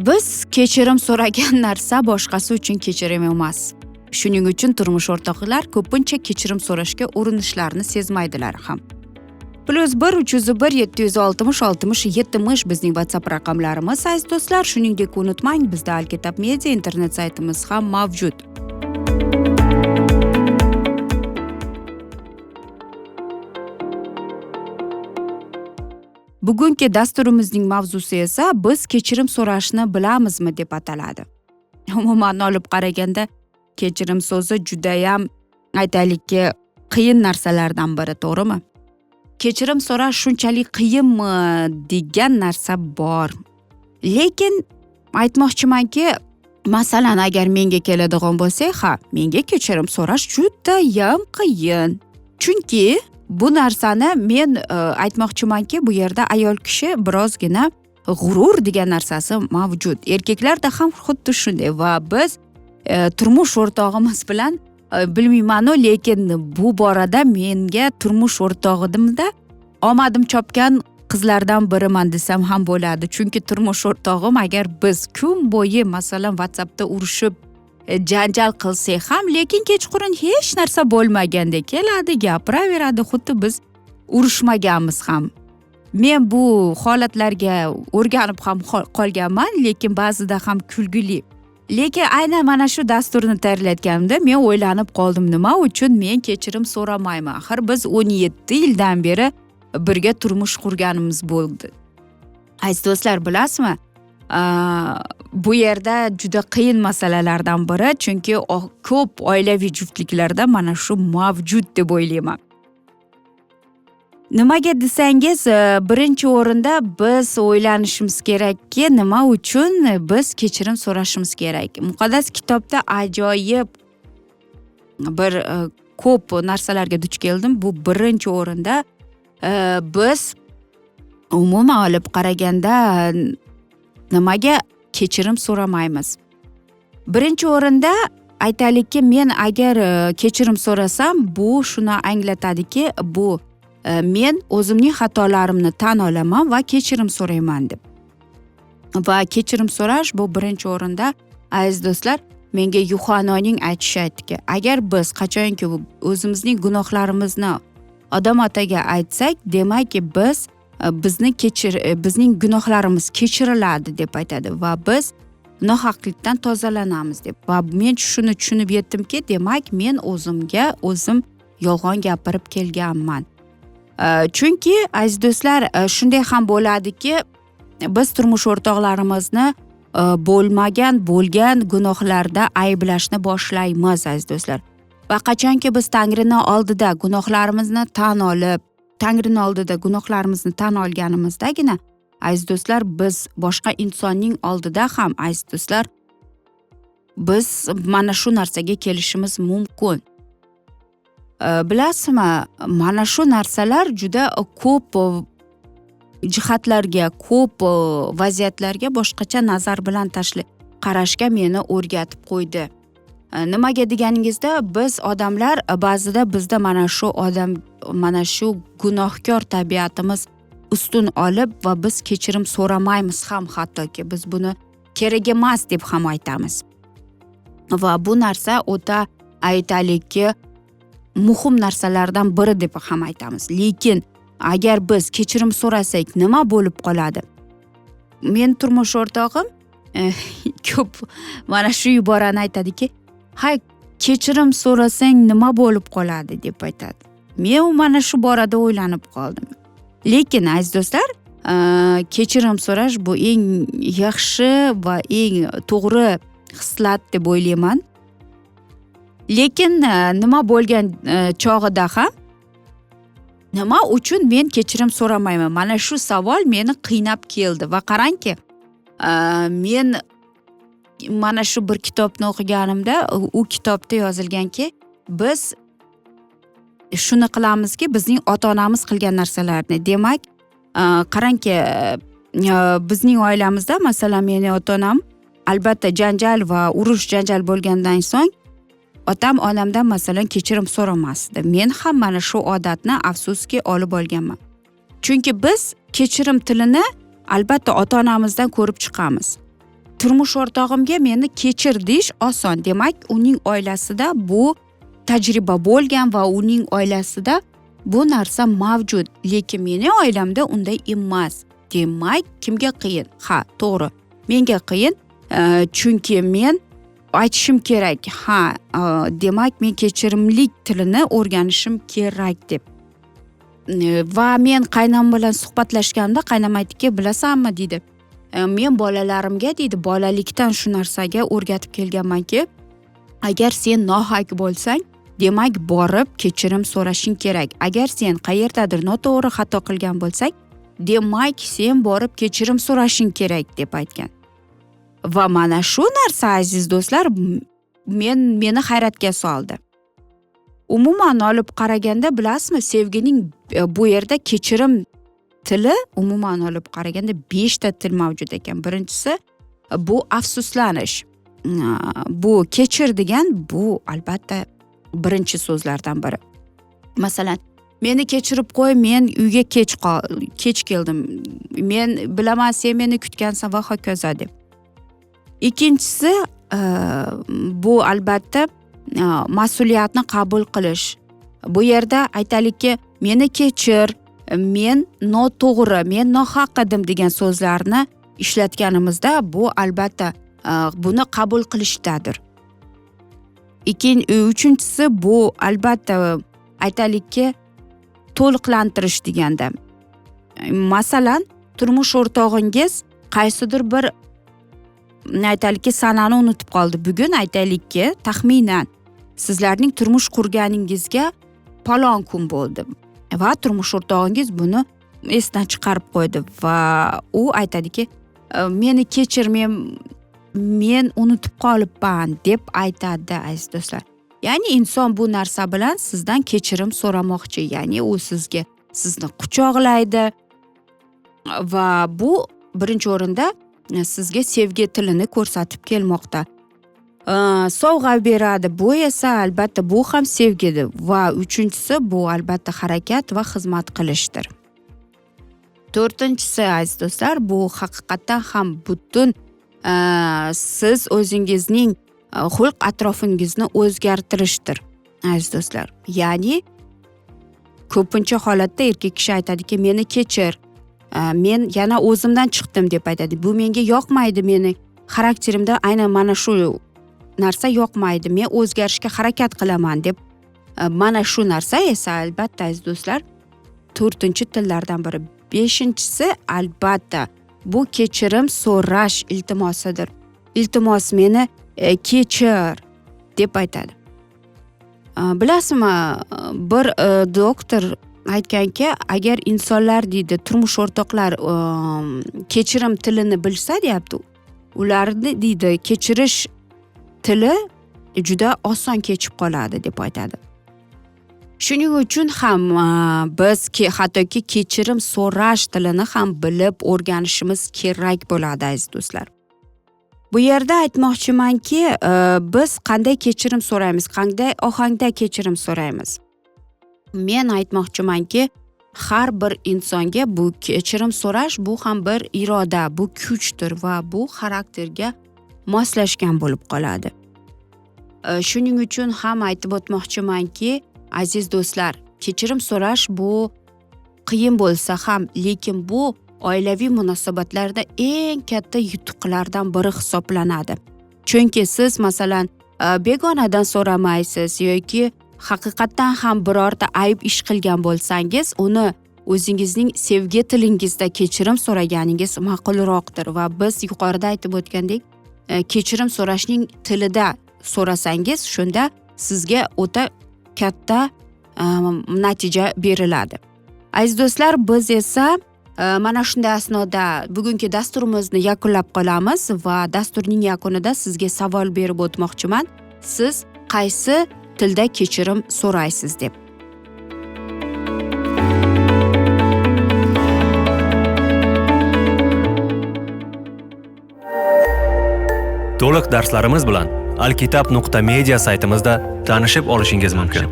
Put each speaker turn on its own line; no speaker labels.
Biz kechirim so'ragan narsa boshqasi uchun kechirim emas. Shuning uchun turmush o'rtoqlar ko'pincha kechirim so'rashga urinishlarini sezmaydilar ham. +1 301 760 60 70 bizning WhatsApp raqamlarimiz aziz do'stlar. Shuningdek unutmang, bizda Alkitab Media internet saytimiz ham mavjud. Bugungi dasturimizning mavzusi esa biz kechirim so'rashni bilamizmi deb ataladi. Umuman olib qaraganda kechirim so'zi juda ham aytaylikki qiyin narsalardan biri, to'g'rimi? Kechirim so'rash shunchalik qiyinmi degan narsa bor. Lekin aytmoqchimanki, masalan, agar menga keladigan bo'lsak, menga kechirim so'rash juda ham qiyin. Chunki bu narsani men aytmoqchimanki, bu yerda ayol kishi birozgina g'urur degan narsasi mavjud. Erkaklarda ham xuddi shunday va biz turmush o'rtog'imiz bilan bilmayman-u, lekin bu borada menga turmush o'rtog'imda omadim chopgan qizlardan biriman desam ham bo'ladi. Chunki turmush o'rtog'im agar biz kun bo'yi masalan WhatsAppda urushib janjal qilsak ham, lekin kechqurun hech narsa bo'lmagandek keladi, gapiraveradi, xuddi biz urushmaganmiz ham. Men bu holatlarga o'rganib ham qolganman, lekin ba'zida ham kulgili. Lekin aynan mana shu dasturni tayyorlayotganimda men o'ylanib qoldim, nima uchun men kechirim so'ramayman? Axir biz 17 yildan beri birga turmush qurganimiz bo'ldi. Aziz do'stlar, bilasizmi? Bu yerda juda qiyin masalalardan biri, chunki ko'p oilaviy juftliklarda mana shu mavjud deb o'ylayman. Nimaga desangiz, birinchi o'rinda biz o'ylanishimiz kerakki, nima uchun biz kechirim so'rashimiz kerak. Muqaddas kitobda ajoyib bir ko'p narsalarga duch keldim. Bu birinchi o'rinda biz umuman olib qaraganda nimaga kechirim so'ramaymiz? Birinchi o'rinda aytaylikki, men agar kechirim so'rasam, bu shuni anglatadiki, bu men o'zimning xatolarimni tan olaman va kechirim so'rayman deb. Va kechirim so'rash bu birinchi o'rinda, aziz do'stlar, menga Yuhannoning aytdiki, agar biz qachonki o'zimizning gunohlarimizni odam otaga aytsak, demakki biz bizning gunohlarimiz kechiriladi deb aytadi va biz nohaqlikdan tozalanamiz deb. Va men shuni tushunib yetdimki, demak men o'zimga o'zim yolg'on gapirib kelganman. Chunki aziz do'stlar, shunday ham bo'ladiki, biz turmush o'rtoqlarimizni bo'lgan gunohlarda ayblashni boshlaymiz aziz do'stlar. Va qachonki biz Tangrining oldida gunohlarimizni tan olib, Tangrining oldida gunohlarimizni tan olganimizdagina, aziz do'stlar, biz boshqa insonning oldida ham, aziz do'stlar, biz mana shu narsaga kelishimiz mumkin. Bilasizmi, mana shu narsalar juda ko'p jihatlarga, ko'p vaziyatlarga boshqacha nazar bilan qarashga meni o'rgatib qo'ydi. Nimaga deganingizda, biz odamlar ba'zida bizda mana shu gunohkor tabiatimiz ustun olib va biz kechirim so'ramaymiz ham, hattoki biz buni kerak emas deb ham aytamiz. Va bu narsa o'ta aytaylikki muhim narsalardan biri deb ham aytamiz. Lekin agar biz kechirim so'rasak nima bo'lib qoladi? Men turmush o'rtog'im ko'p mana shu iborani aytadiki, "Hay, kechirim so'rasang nima bo'lib qoladi?" deb aytadi. Men mana shu borada o'ylanib qoldim. Lekin aziz do'stlar, kechirim so'rash bu eng yaxshi va eng to'g'ri xislat deb o'ylayman. Lekin nima bo'lgan chog'ida ham nima uchun men kechirim so'ramayman? Mana shu savol meni qiynab keldi va qarangki, men mana shu bir kitobni o'qiganimda, u kitobda yozilganki, biz shuni qilamizki, bizning ota-onamiz qilgan narsalarni. Demak, qarangki, bizning oilamizda masalan mening ota-onam albatta janjal va janjal bo'lgandan so'ng otam onamdan masalan kechirim so'ramasdi. Men ham mana shu odatni afsuski olib olganman. Chunki biz kechirim tilini albatta ota-onamizdan ko'rib chiqamiz. turmush o'rtog'imga meni kechir deyish oson. Demak, uning oilasida bu tajriba bo'lgan va uning oilasida bu narsa mavjud, lekin mening oilamda unday emas. Demak, kimga qiyin? Ha, to'g'ri. Menga qiyin, chunki men aytishim kerak. Ha, demak, men kechirimlik tilini o'rganishim kerak deb. Va men qaynam bilan suhbatlashganda qaynam aytdiki, bilasanmi dedi. Men bolalarimga dedi, bolalikdan shu narsaga o'rgatib kelganmanki, agar sen nohaq bo'lsang, demak borib kechirim so'rashing kerak. Agar sen qayerdadir noto'g'ri xato qilgan bo'lsang, demak sen borib kechirim so'rashing kerak deb aytgan. Va mana shu narsa aziz do'stlar meni hayratga soldi. Umuman olib qaraganda bilasizmi, sevgining bu yerda kechirim tili umuman olib qaraganda 5 ta til mavjud ekan. Birinchisi bu afsuslanish. Bu kechir degan bu albatta birinchi so'zlardan biri. Masalan, meni kechirib qo'y, men uyga kech keldim. Men bilaman sen meni kutgansan va hokazo deb. Ikkinchisi bu albatta mas'uliyatni qabul qilish. Bu yerda aytaylikki, meni kechir, men noto'g'ri, men nohaq edim degan so'zlarni ishlatganimizda bu albatta buni qabul qilishdadir. Uchinchisi bu albatta aytaylikki to'liqlantirish deganda. Masalan, turmush o'rtog'ingiz qaysidir bir aytaylikki sanani unutib qoldi. Bugun aytaylikki taxminan sizlarning turmush qurganingizga palon kun bo'ldi va turmush o'rtog'ingiz buni esdan chiqarib qo'ydi va u aytadiki, meni kechir, men unutib qolibman deb aytadi aziz do'stlar. Ya'ni inson bu narsa bilan sizdan kechirim so'ramoqchi, ya'ni u sizni quchoqlaydi va bu birinchi o'rinda sizga sevgi tilini ko'rsatib kelmoqda. Sovg'a beradi, bu esa albatta bu ham sevgidir va uchinchisi bu albatta harakat va xizmat qilishdir. To'rtinchisi aziz do'stlar, bu haqiqatan ham butun siz o'zingizning xulq atrofingizni o'zgartirishdir aziz do'stlar. Ya'ni ko'pincha holatda erkak kishi aytadiki, meni kechir, men yana o'zimdan chiqdim deb aytadi. Bu menga yoqmaydi, meni xarakterimda aynan mana shu narsa yoqmaydi, men o'zgarishga harakat qilaman deb. Mana shu narsa esa albatta aziz do'stlar 4-tillardan biri. 5-chisi albatta bu kechirim so'rash iltimosidir. Iltimos, meni kechir deb aytadi. Bilasizmi, bir doktor aytganki, agar insonlar deydi, turmush o'rtoqlar kechirim tilini bilsa deyapti, ularni deydi kechirish tili juda oson kechib qoladi deb aytadi. Shuning uchun ham biz hattoki kechirim so'rash tilini ham bilib o'rganishimiz kerak bo'ladi aziz do'stlar. Bu yerda aytmoqchimanki, biz qanday kechirim so'raymiz, qanday ohangda kechirim so'raymiz. Men aytmoqchimanki, har bir insonga bu kechirim so'rash bu ham bir iroda, bu kuchdir va bu xarakterga moslashgan bo'lib qoladi. Shuning uchun ham aytib o'tmoqchimanki, aziz do'stlar, kechirim so'rash bu qiyin bo'lsa ham, lekin bu oilaviy munosabatlarda eng katta yutuqlardan biri hisoblanadi. Chunki siz masalan begonadan so'ramaysiz yoki haqiqatan ham birorta ayb ish qilgan bo'lsangiz, uni o'zingizning sevgi tilingizda kechirim so'raganingiz ma'qulroqdir va biz yuqorida aytib o'tgandek, kechirim so'rashning tilida so'rasangiz, shunda sizga o'ta katta natija beriladi. Aziz do'stlar, biz esa mana shunday asnoda bugungi dasturimizni yakunlab qolamiz va dasturning yakunida sizga savol berib o'tmoqchiman. Siz qaysi tilda kechirim so'raysiz deb.
To'liq darslarimiz bilan alkitab.media saytimizda tanishib olishingiz mumkin.